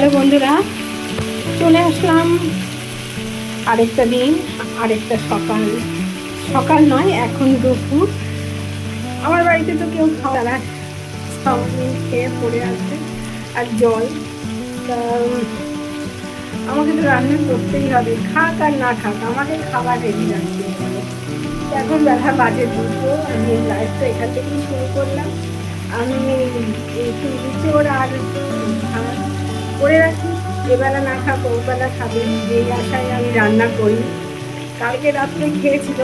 Hello বন্ধুরা, চলে আসলাম আরেকটা দিন, আরেকটা সকাল। সকাল নয়, এখন দুপুর। আমার বাড়িতে তো কেউ খাওয়া না, চাউমিন খেয়ে পড়ে আছে আর জল। তা আমাকে তো রান্না করতেই হবে, খাক আর না খাক আমাকে খাবার রেডি রাখতে হবে। এখন বেলা বাজে দুটো, আমি লাইফটা এখান থেকেই শুরু করলাম। আমি একটু লিচুর আর ভাত করে রাখি, এবেলা না খাবো ওবেলা খাবে, এই আশায় আমি রান্না করি। কালকে রাত্রে খেয়েছিল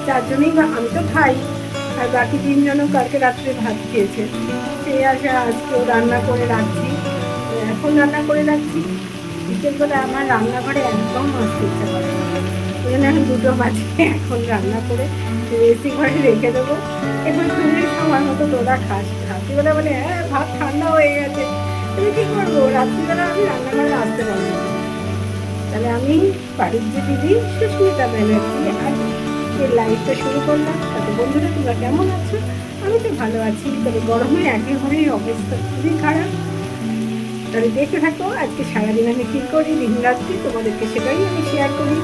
চারজনেই, বা আমি তো খাই, আর বাকি তিনজনও কালকে রাত্রে ভাত খেয়েছে। সেই আশা আজকেও রান্না করে রাখছি, এখন রান্না করে রাখছি। বিকেলবেলা আমার রান্নাঘরে একদম আসতে ইচ্ছা করে না, ওই জন্য এখন 2টো বাজে, এখন রান্না করে এসি ঘরে রেখে দেবো। এখন তুমি সময় মতো তোরা খাস। রাত্রিবেলা বলে হ্যাঁ ভাত ঠান্ডা হয়ে গেছে, তুমি কী করবো, রাত্রিবেলা আমি রান্নাঘরে আসতে পারবো না। তাহলে আমি বাড়ির যে দিদি সুস্মিতা ব্যানার্জি আর এই লাইফটা শুরু করলাম। তাতে বন্ধুরা তোমরা কেমন আছো? আমি তো ভালো আছি, তবে গরমে একেবারেই অবস্থা খুবই খারাপ। তাহলে দেখতে থাকো আজকে সারাদিন আমি কী করি, দিন রাত্রি তোমাদেরকে সেটাই আমি শেয়ার করি।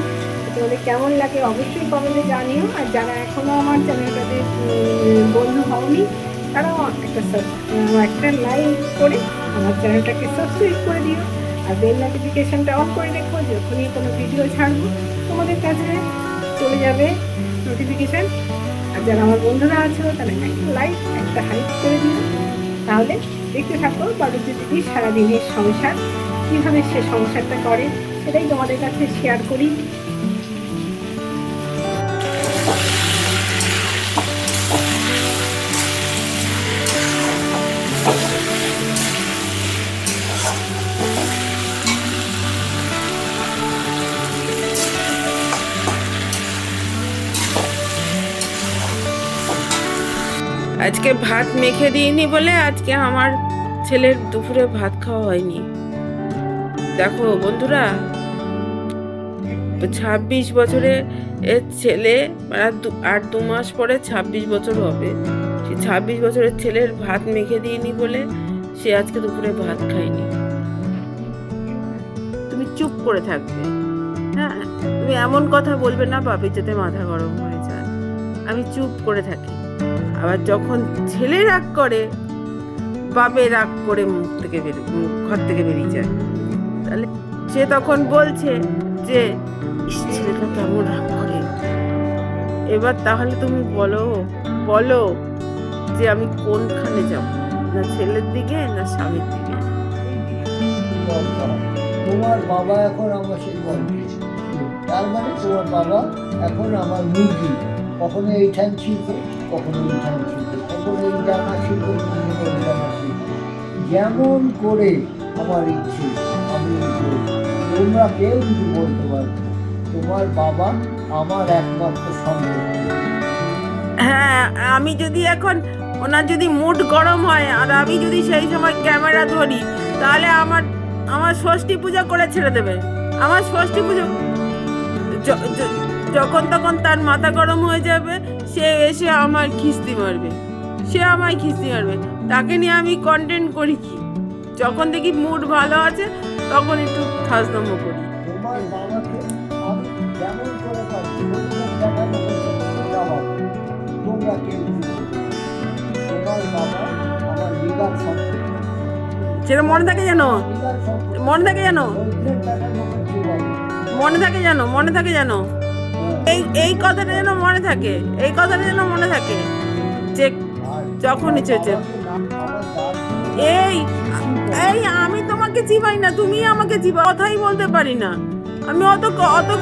তোমাদের কেমন লাগে অবশ্যই কমেন্টে জানিও। আর যারা এখনও আমার চ্যানেলটাতে বন্ধু হওনি, তারাও একটা লাইক করে আমার চ্যানেলটাকে সাবস্ক্রাইব করে দিও, আর বেল নোটিফিকেশানটা অন করে রেখো। যখনই কোনো ভিডিও ছাড়বো তোমাদের কাছে চলে যাবে নোটিফিকেশান। আর যারা আমার বন্ধুরা আছো তারা একটা লাইক, একটা হাইপ করে দিও। তাহলে দেখতে থাকো বাড়িতে দিদি সারাদিনের সংসার, কীভাবে সে সংসারটা করে সেটাই তোমাদের কাছে শেয়ার করি। আজকে ভাত মেখে দিইনি বলে আজকে আমার ছেলের দুপুরে ভাত খাওয়া হয়নি। দেখো বন্ধুরা, 26 বছরে এর ছেলে, আর 2 মাস পরে 26 বছর হবে। সে 26 বছরের ছেলের ভাত মেখে দিইনি বলে সে আজকে দুপুরে ভাত খায়নি। তুমি চুপ করে থাকবে, হ্যাঁ? তুমি এমন কথা বলবে না বাপের যাতে মাথা গরম হয়ে যায়। আমি চুপ করে থাকি। আবার যখন ছেলে রাগ করে, বাপে রাগ করে ঘর থেকে বেরিয়ে যায়। তাহলে সে তখন বলছে যে ছেলেটা কেমন রাগ করে। এবার তাহলে তুমি বলো যে আমি কোনখানে যাব, না ছেলের দিকে না স্বামীর দিকে? তোমার বাবা এখন আমার সেই বন্ধু, তার মানে তোমার বাবা এখন আমার মুরগি। কখনো এইখান ছিল, কখনো এইখান ছিল, কখনো এই জামা ছিল, কখনো ওই জামা ছিল। যেমন করে আমার ইচ্ছে আমি করি। তোমরা কেউ যদি বলতে পারবে তোমার বাবা আমার একমাত্র সম্পত্তি। হ্যাঁ, আমি যদি এখন ওনার যদি মুড গরম হয় আর আমি যদি সেই সময় ক্যামেরা ধরি, তাহলে আমার ষষ্ঠী পূজা করে ছেড়ে দেবে। আমার ষষ্ঠী পুজো যখন তখন তার মাথা গরম হয়ে যাবে, সে এসে আমার খিস্তি মারবে, তাকে নিয়ে আমি কন্টেন্ট করি কি? যখন দেখি মুড ভালো আছে তখন একটু খাসদম্য করি। তোমার বাবাকে আমি যেমন করে পারি দেখানো তোমরা কেউ তোমার বাবা আমার লিগাল সম্পত্তি। সেটা মনে থাকে জানো, মনে থাকে জানো এই কথাটা যেন মনে থাকে, যে যখন ইচ্ছে। এই আমি তোমাকে চিবাই না, তুমি আমাকে চিবাও। কথাই বলতে পারি না আমি, অত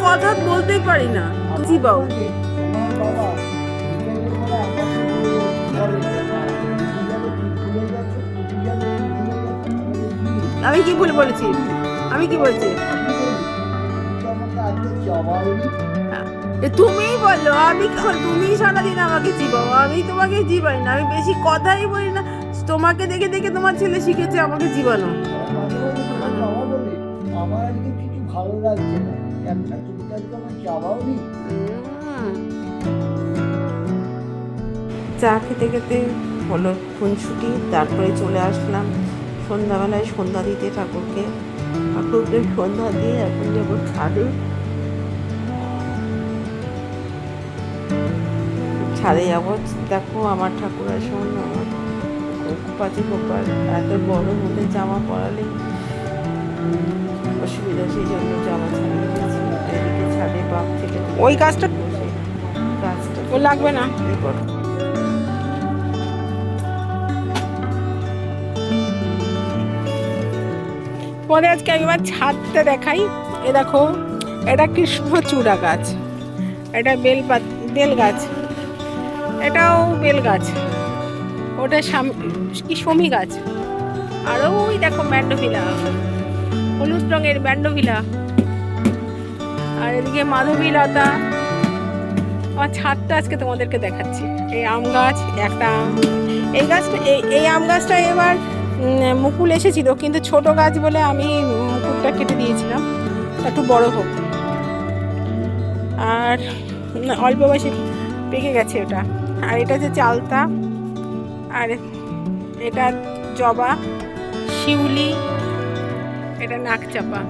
কথা বলতেই পারি না। চিবাও। আমি কি ভুল বলেছি? আমি কি বলছি? তুমিই বললো, তুমি সারাদিন আমাকে চিবাও, আমি তোমাকে চিবাই না। আমি বেশি কথাই বলি না, তোমাকে দেখে দেখে তোমার ছেলে শিখেছে আমাকে চিবানো। চা খেতে খেতে হলো খুনসুটি, তারপরে চলে আসলাম সন্ধ্যাবেলায় সন্ধ্যা দিতে ঠাকুরকে সন্ধ্যা দিয়ে এখন যাবো ছাদে যাবো। দেখো আমার ঠাকুর আসন, আমার পাঁচি গোপাল এত বড় মধ্যে জামা পরালে অসুবিধা, সেই জন্য জামা ছাড়িয়ে দিয়েছি। এদিকে ছাদে বাপ থেকে ওই গাছটা বসে গাছটা ও লাগবে না। তোমাদের আজকে একবার ছাদটা দেখাই। এ দেখো, এটা কৃষ্ণচূড়া গাছ, এটা বেল গাছ, এটাও বেল গাছ, ওটা কি শমী গাছ, আর ওই দেখো ম্যান্ডোভিলা, হলুদ রঙের ম্যান্ডোভিলা, আর এদিকে মাধবীলতা। আমার ছাদটা আজকে তোমাদেরকে দেখাচ্ছি। এই আম গাছ, একটা এই গাছটা, এই আম গাছটা এবার মুকুল এসেছিল, কিন্তু ছোট গাছ বলে আমি মুকুলটা কেটে দিয়েছিলাম, একটু বড় হোক। আর অল্প বয়সে পেকে গেছে ওটা। আর এটা হচ্ছে চালতা, আর এটা জবা, শিউলি, এটা নাকচাপা।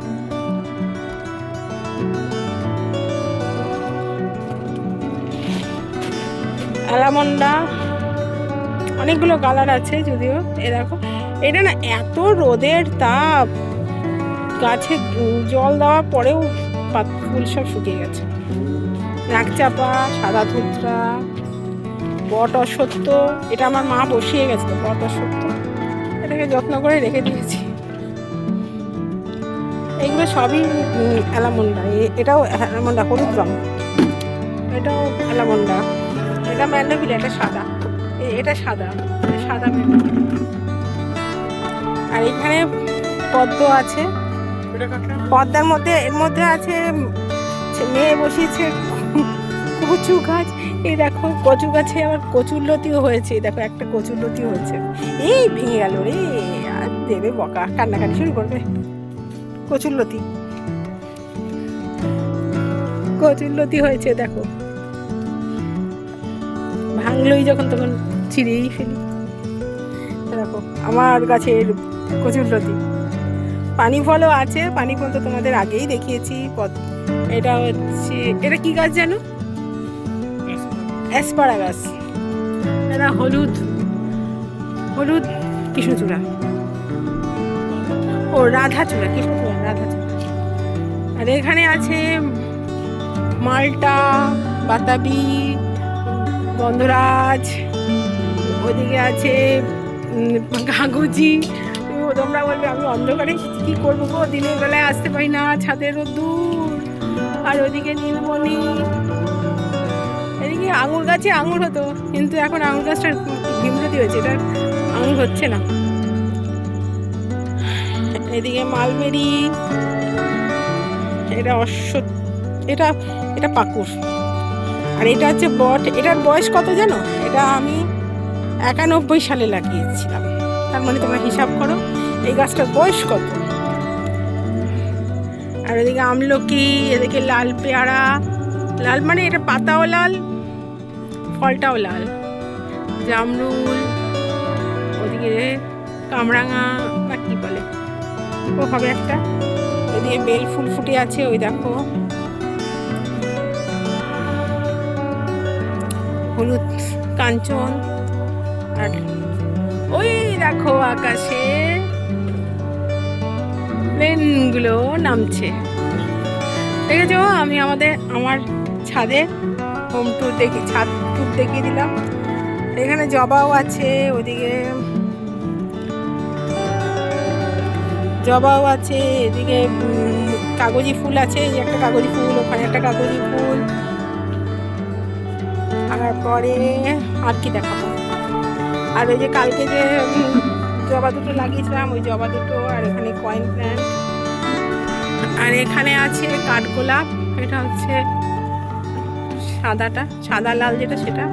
অ্যালামন্ডা, অনেকগুলো কালার আছে যদিও। এ দেখো, এটা না এত রোদের তাপ, গাছে জল দেওয়ার পরেও ফুল সব শুকিয়ে গেছে। নাকচাপা, সাদা ধুতরা, বট অশ্বত্থ, এটা আমার মা বসিয়ে গেছে বট অশ্বত্থ, এটাকে যত্ন করে রেখে দিয়েছি। এইগুলো সবই অ্যালামন্ডা। এটাও অ্যালামন্ডা, হলুদ রঙ, এটাও অ্যালামন্ডা। এটা ম্যান্ডোভিলা, এটা সাদা, এটা সাদা, সাদা ম্যান্ডোভিলা। আর এখানে পদ্ম আছে, পদ্মার মধ্যে এর মধ্যে আছে মেয়ে বসিয়েছে কচু গাছ। এই দেখো কচু গাছে আবার কচুরলতিও হয়েছে। দেখো একটা কচুরলতিও হয়েছে, এই ভেঙে গেল রে, আর দেবে বকা, কান্নাকাটি শুরু করবে। কচুরলতি হয়েছে, দেখো ভাঙলই যখন তখন ছিঁড়েই ফেলি। দেখো আমার গাছের কচুরলতি। পানি ফলও আছে, পানি ফল তো তোমাদের আগেই দেখিয়েছি। এটা হচ্ছে, এটা কি গাছ জানো? অ্যাসপারাগাস। এটা হলুদ কৃষ্ণচূড়া, ও রাধাচূড়া, কৃষ্ণচূড়া রাধাচূড়া। আর এখানে আছে মালটা, বাতাবি, গন্ধরাজ, ওদিকে আছে কাগজি। তোমরা বলবে আমি অন্ধকারে কি করবো গো, দিনের বেলায় আসতে পারি না, ছাদের রোদ্দুর। আর ওদিকে নীলমণি। এদিকে আঙুর গাছে আঙুর হতো, কিন্তু এখন আঙুর গাছটা ভীমরতি হয়েছে, এটা আঙুর হচ্ছে না। এদিকে মালবেরি, এটা এটা পাকুর। আর এটা হচ্ছে বট। এটার বয়স কত জানো? এটা আমি 91 সালে লাগিয়েছিলাম। তার মানে তোমরা হিসাব করো এই গাছটার বয়স কত। আর এদিকে আমলকি, এদিকে লাল পেয়ারা, লাল মানে এটা পাতাও লাল, ফলটাও লাল, জামরুল, ওদিকে কামরাঙা বা কি বলে ও হবে একটা। এদিকে বেল ফুল ফুটে আছে, ওই দেখো হলুদ কাঞ্চন। আর ওই দেখো আকাশে প্লেনগুলো নামছে, দেখেছো? আমি আমার ছাদে হোম ট্যুর ছাদ ট্যুর দেখিয়ে দিলাম। এখানে জবাও আছে, ওদিকে জবাও আছে, এদিকে কাগজি ফুল আছে, এই একটা কাগজি ফুল, ওখানে একটা কাগজি ফুল। তারপরে আর কি দেখাবো? আর ওই যে কালকে যে জবা দুটো লাগিয়েছিলাম, ওই জবা দুটো। আর এখানে কয়েন প্ল্যান্ট। আর এখানে আছে কাঠগোলাপ, এটা হচ্ছে সাদা লাল যেটা সেটা।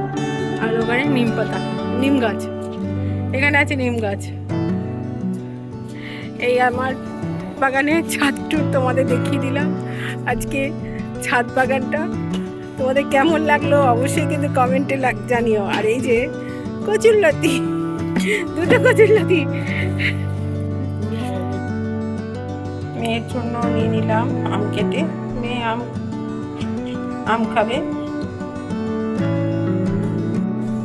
আর ওখানে নিম পাতা, নিম গাছ, এখানে আছে নিম গাছ। এই আমার বাগানে ছাদ ট্যুর তোমাদের দেখিয়ে দিলাম আজকে। ছাদ বাগানটা তোমাদের কেমন লাগলো অবশ্যই কিন্তু কমেন্টে জানিও। আর এই যে কচুরলতি, দুটো কচুরলতি মেয়ের জন্য নিয়ে নিলাম আম কেটে, মেয়ে আম খাবে।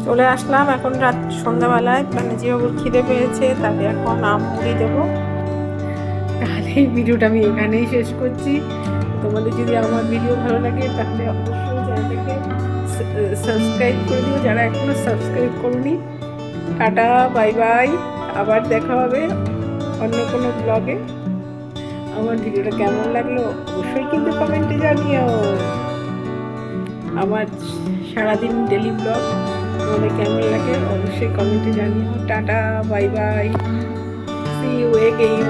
চলে আসলাম এখন রাত সন্ধ্যাবেলায়, মানে যেবাবুর খিদে পেয়েছে, তাকে এখন আম মুড়ি দেবো। তাহলে এই ভিডিওটা আমি এখানেই শেষ করছি। তোমাদের যদি আমার ভিডিও ভালো লাগে তাহলে অবশ্যই চ্যানেলটাকে সাবস্ক্রাইব করে দিও যারা এখনো সাবস্ক্রাইব করনি। টাটা, বাই বাই, আবার দেখা হবে অন্য কোনো ব্লগে। আমার ভিডিওটা কেমন লাগলো অবশ্যই কিন্তু কমেন্টে জানিও। আমার সারাদিন ডেলি ব্লগ তোমাদের কেমন লাগে অবশ্যই কমেন্টে জানিও। Tata, bye bye, see you again.